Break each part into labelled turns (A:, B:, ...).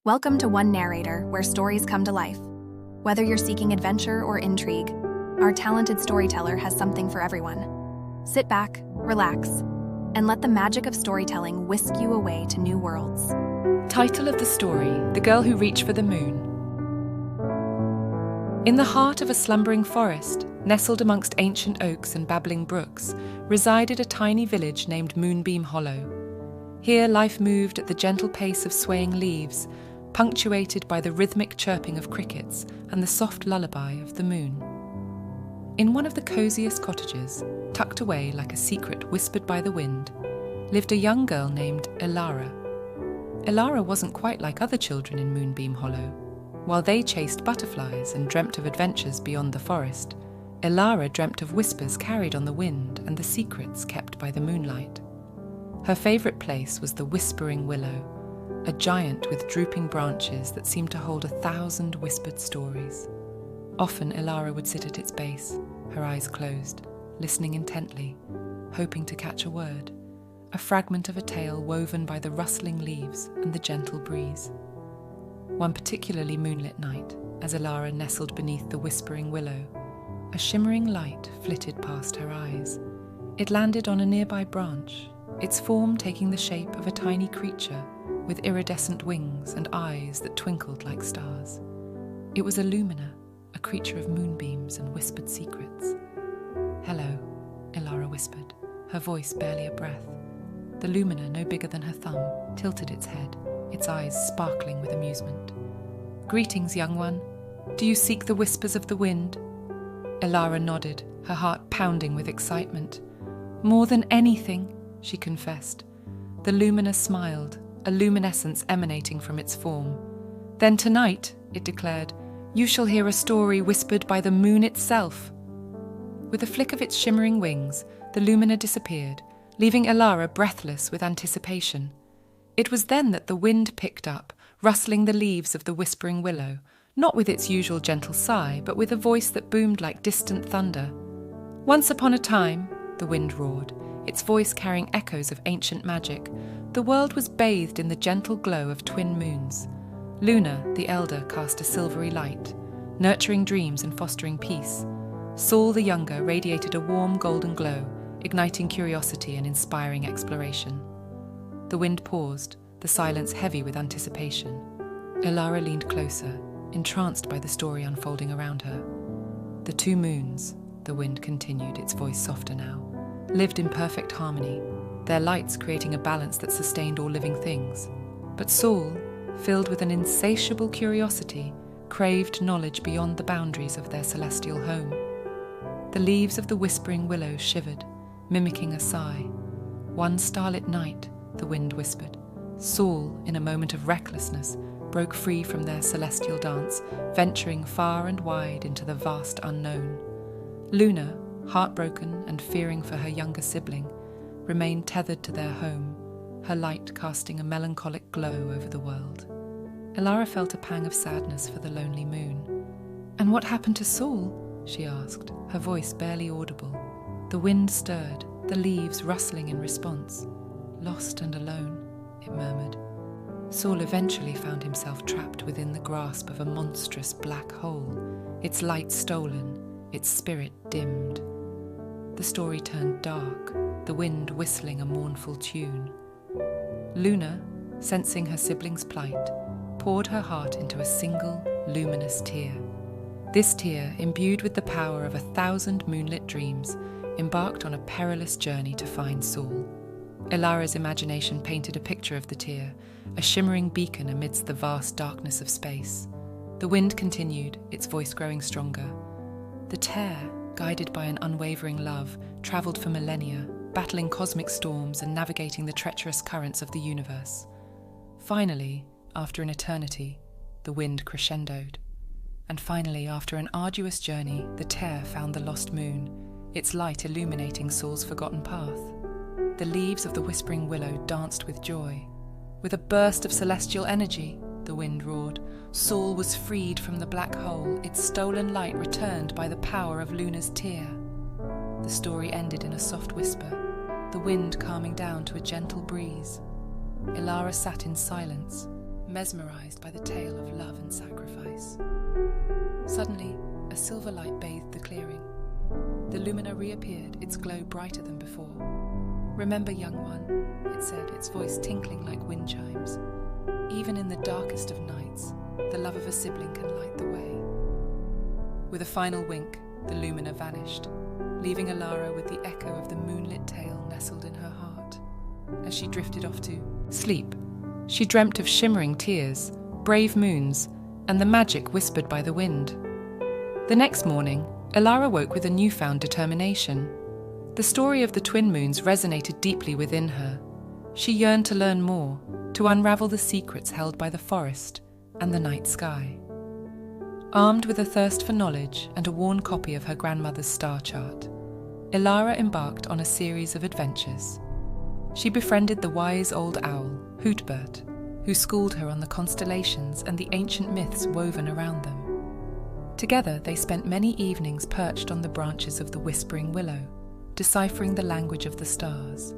A: Welcome to One Narrator, where stories come to life. Whether you're seeking adventure or intrigue, our talented storyteller has something for everyone. Sit back, relax, and let the magic of storytelling whisk you away to new worlds.
B: Title of the story: The Girl Who Reached for the Moon. In the heart of a slumbering forest, nestled amongst ancient oaks and babbling brooks, resided a tiny village named Moonbeam Hollow. Here life moved at the gentle pace of swaying leaves, punctuated by the rhythmic chirping of crickets and the soft lullaby of the moon. In one of the cosiest cottages, tucked away like a secret whispered by the wind, lived a young girl named Elara. Elara wasn't quite like other children in Moonbeam Hollow. While they chased butterflies and dreamt of adventures beyond the forest, Elara dreamt of whispers carried on the wind and the secrets kept by the moonlight. Her favourite place was the Whispering Willow, a giant with drooping branches that seemed to hold 1,000 whispered stories. Often Elara would sit at its base, her eyes closed, listening intently, hoping to catch a word, a fragment of a tale woven by the rustling leaves and the gentle breeze. One particularly moonlit night, as Elara nestled beneath the Whispering Willow, a shimmering light flitted past her eyes. It landed on a nearby branch, its form taking the shape of a tiny creature with iridescent wings and eyes that twinkled like stars. It was a lumina, a creature of moonbeams and whispered secrets. "Hello," Elara whispered, her voice barely a breath. The lumina, no bigger than her thumb, tilted its head, its eyes sparkling with amusement. "Greetings, young one. Do you seek the whispers of the wind?" Elara nodded, her heart pounding with excitement. "More than anything," she confessed. The lumina smiled, a luminescence emanating from its form. "Then tonight," it declared, "you shall hear a story whispered by the moon itself." With a flick of its shimmering wings, the lumina disappeared, leaving Elara breathless with anticipation. It was then that the wind picked up, rustling the leaves of the Whispering Willow, not with its usual gentle sigh, but with a voice that boomed like distant thunder. "Once upon a time," the wind roared, its voice carrying echoes of ancient magic, "the world was bathed in the gentle glow of twin moons. Luna, the elder, cast a silvery light, nurturing dreams and fostering peace. Sol, the younger, radiated a warm golden glow, igniting curiosity and inspiring exploration." The wind paused, the silence heavy with anticipation. Elara leaned closer, entranced by the story unfolding around her. "The two moons," the wind continued, its voice softer now, "lived in perfect harmony, their lights creating a balance that sustained all living things. But Sol, filled with an insatiable curiosity, craved knowledge beyond the boundaries of their celestial home." The leaves of the Whispering Willow shivered, mimicking a sigh. "One starlit night," the wind whispered, "Sol, in a moment of recklessness, broke free from their celestial dance, venturing far and wide into the vast unknown. Luna, heartbroken and fearing for her younger sibling, remained tethered to their home, her light casting a melancholic glow over the world." Elara felt a pang of sadness for the lonely moon. "And what happened to Sol?" she asked, her voice barely audible. The wind stirred, the leaves rustling in response. "Lost and alone," it murmured. "Sol eventually found himself trapped within the grasp of a monstrous black hole, its light stolen, its spirit dimmed." The story turned dark, the wind whistling a mournful tune. Luna, sensing her sibling's plight, poured her heart into a single, luminous tear. This tear, imbued with the power of 1,000 moonlit dreams, embarked on a perilous journey to find Sol. Elara's imagination painted a picture of the tear, a shimmering beacon amidst the vast darkness of space. The wind continued, its voice growing stronger. The tear, guided by an unwavering love, travelled for millennia, battling cosmic storms and navigating the treacherous currents of the universe. Finally, after an eternity, the wind crescendoed. And finally, after an arduous journey, the tear found the lost moon, its light illuminating Sol's forgotten path. The leaves of the Whispering Willow danced with joy. With a burst of celestial energy, the wind roared, Sol was freed from the black hole, its stolen light returned by the power of Luna's tear. The story ended in a soft whisper, the wind calming down to a gentle breeze. Elara sat in silence, mesmerized by the tale of love and sacrifice. Suddenly, a silver light bathed the clearing. The lumina reappeared, its glow brighter than before. "Remember, young one," it said, its voice tinkling like wind chimes. "Even in the darkest of nights, the love of a sibling can light the way." With a final wink, the lumina vanished, leaving Alara with the echo of the moonlit tale nestled in her heart. As she drifted off to sleep, she dreamt of shimmering tears, brave moons, and the magic whispered by the wind. The next morning, Alara woke with a newfound determination. The story of the twin moons resonated deeply within her. She yearned to learn more, to unravel the secrets held by the forest and the night sky. Armed with a thirst for knowledge and a worn copy of her grandmother's star chart, Alara embarked on a series of adventures. She befriended the wise old owl, Hootbert, who schooled her on the constellations and the ancient myths woven around them. Together, they spent many evenings perched on the branches of the whispering willow, deciphering the language of the stars.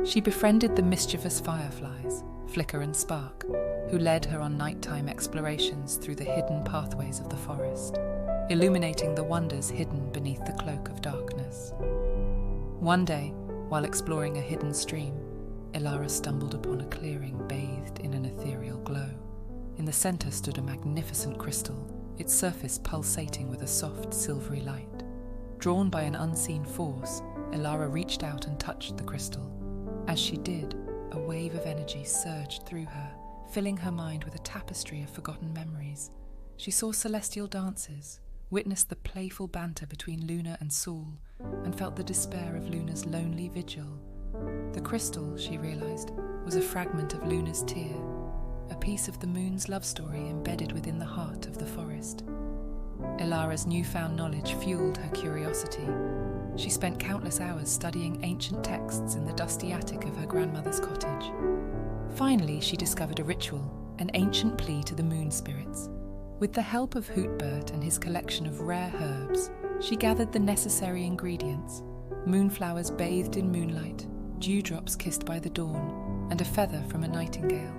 B: She befriended the mischievous fireflies, Flicker and Spark, who led her on nighttime explorations through the hidden pathways of the forest, illuminating the wonders hidden beneath the cloak of darkness. One day, while exploring a hidden stream, Alara stumbled upon a clearing bathed in an ethereal glow. In the center stood a magnificent crystal, its surface pulsating with a soft, silvery light. Drawn by an unseen force, Alara reached out and touched the crystal. As she did, a wave of energy surged through her, filling her mind with a tapestry of forgotten memories. She saw celestial dances, witnessed the playful banter between Luna and Sol, and felt the despair of Luna's lonely vigil. The crystal, she realized, was a fragment of Luna's tear, a piece of the moon's love story embedded within the heart of the forest. Alara's newfound knowledge fueled her curiosity. She spent countless hours studying ancient texts in the dusty attic of her grandmother's cottage. Finally, she discovered a ritual, an ancient plea to the moon spirits. With the help of Hootbert and his collection of rare herbs, she gathered the necessary ingredients: moonflowers bathed in moonlight, dewdrops kissed by the dawn, and a feather from a nightingale.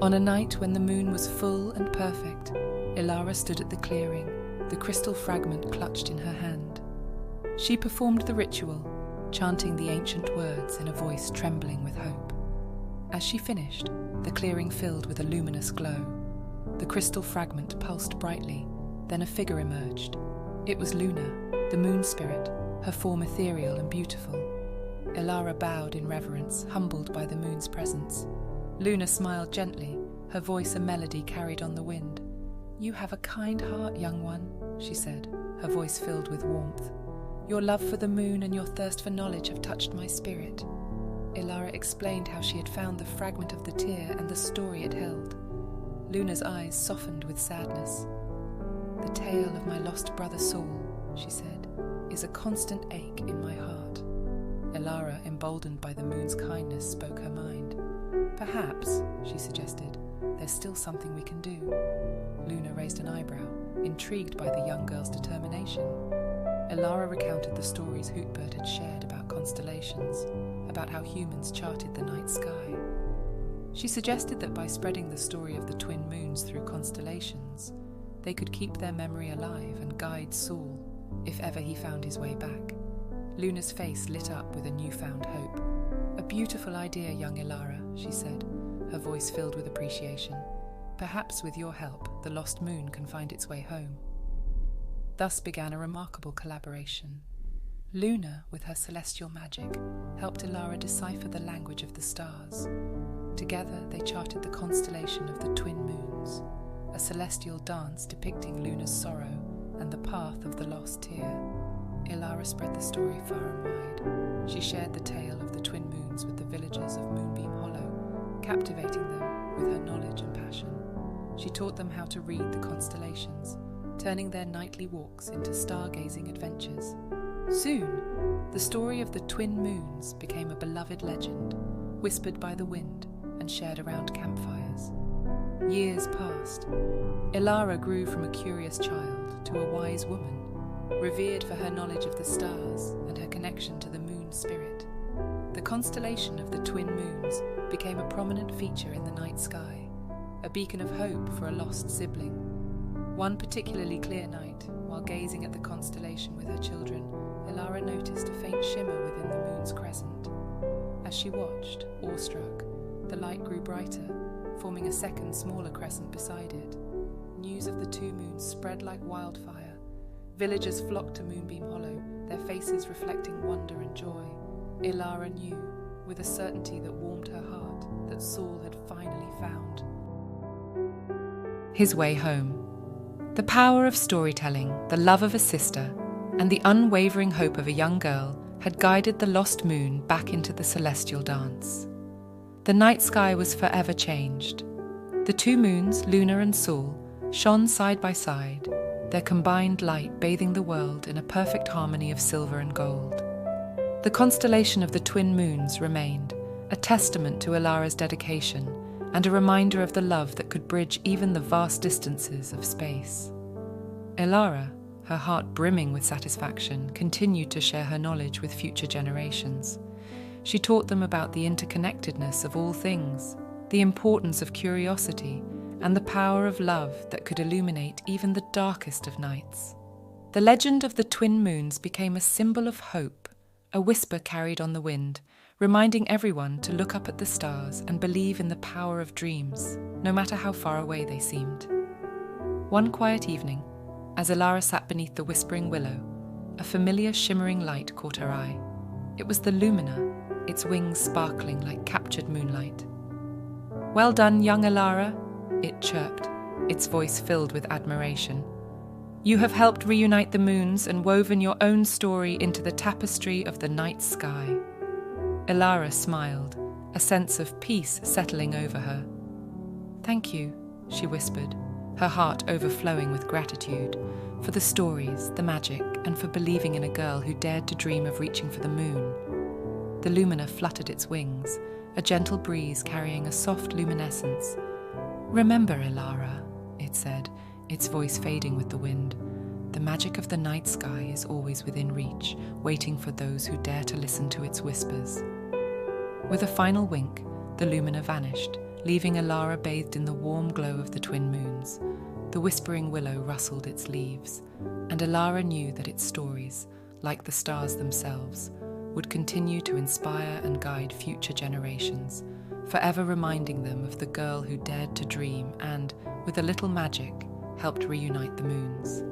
B: On a night when the moon was full and perfect, Alara stood at the clearing, the crystal fragment clutched in her hand. She performed the ritual, chanting the ancient words in a voice trembling with hope. As she finished, the clearing filled with a luminous glow. The crystal fragment pulsed brightly, then a figure emerged. It was Luna, the moon spirit, her form ethereal and beautiful. Alara bowed in reverence, humbled by the moon's presence. Luna smiled gently, her voice a melody carried on the wind. "You have a kind heart, young one," she said, her voice filled with warmth. "Your love for the moon and your thirst for knowledge have touched my spirit." Alara explained how she had found the fragment of the tear and the story it held. Luna's eyes softened with sadness. "The tale of my lost brother Sol," she said, "is a constant ache in my heart." Alara, emboldened by the moon's kindness, spoke her mind. "Perhaps," she suggested, "there's still something we can do." Luna raised an eyebrow, intrigued by the young girl's determination. Alara recounted the stories Hootbert had shared about constellations, about how humans charted the night sky. She suggested that by spreading the story of the twin moons through constellations, they could keep their memory alive and guide Sol, if ever he found his way back. Luna's face lit up with a newfound hope. "A beautiful idea, young Alara," she said, her voice filled with appreciation. "Perhaps with your help, the lost moon can find its way home." Thus began a remarkable collaboration. Luna, with her celestial magic, helped Alara decipher the language of the stars. Together they charted the constellation of the twin moons, a celestial dance depicting Luna's sorrow and the path of the lost tear. Alara spread the story far and wide. She shared the tale of the twin moons with the villagers of Moonbeam Hollow, captivating them with her knowledge and passion. She taught them how to read the constellations, turning their nightly walks into stargazing adventures. Soon, the story of the twin moons became a beloved legend, whispered by the wind and shared around campfires. Years passed. Alara grew from a curious child to a wise woman, revered for her knowledge of the stars and her connection to the moon spirit. The constellation of the twin moons became a prominent feature in the night sky, a beacon of hope for a lost sibling. One particularly clear night, while gazing at the constellation with her children, Elara noticed a faint shimmer within the moon's crescent. As she watched, awestruck, the light grew brighter, forming a second, smaller crescent beside it. News of the two moons spread like wildfire. Villagers flocked to Moonbeam Hollow, their faces reflecting wonder and joy. Elara knew, with a certainty that warmed her heart, that Saul had finally found his way home. The power of storytelling, the love of a sister, and the unwavering hope of a young girl had guided the lost moon back into the celestial dance. The night sky was forever changed. The two moons, Luna and Saul, shone side by side, their combined light bathing the world in a perfect harmony of silver and gold. The constellation of the twin moons remained, a testament to Elara's dedication and a reminder of the love that could bridge even the vast distances of space. Elara, her heart brimming with satisfaction, continued to share her knowledge with future generations. She taught them about the interconnectedness of all things, the importance of curiosity, and the power of love that could illuminate even the darkest of nights. The legend of the twin moons became a symbol of hope, a whisper carried on the wind, reminding everyone to look up at the stars and believe in the power of dreams, no matter how far away they seemed. One quiet evening, as Elara sat beneath the whispering willow, a familiar shimmering light caught her eye. It was the Lumina, its wings sparkling like captured moonlight. "Well done, young Elara," it chirped, its voice filled with admiration. "You have helped reunite the moons and woven your own story into the tapestry of the night sky." Elara smiled, a sense of peace settling over her. "Thank you," she whispered, her heart overflowing with gratitude, for the stories, the magic, and for believing in a girl who dared to dream of reaching for the moon. The Lumina fluttered its wings, a gentle breeze carrying a soft luminescence. "Remember, Elara," it said, its voice fading with the wind. "The magic of the night sky is always within reach, waiting for those who dare to listen to its whispers." With a final wink, the Lumina vanished, leaving Elara bathed in the warm glow of the twin moons. The whispering willow rustled its leaves, and Elara knew that its stories, like the stars themselves, would continue to inspire and guide future generations, forever reminding them of the girl who dared to dream and, with a little magic, helped reunite the moons.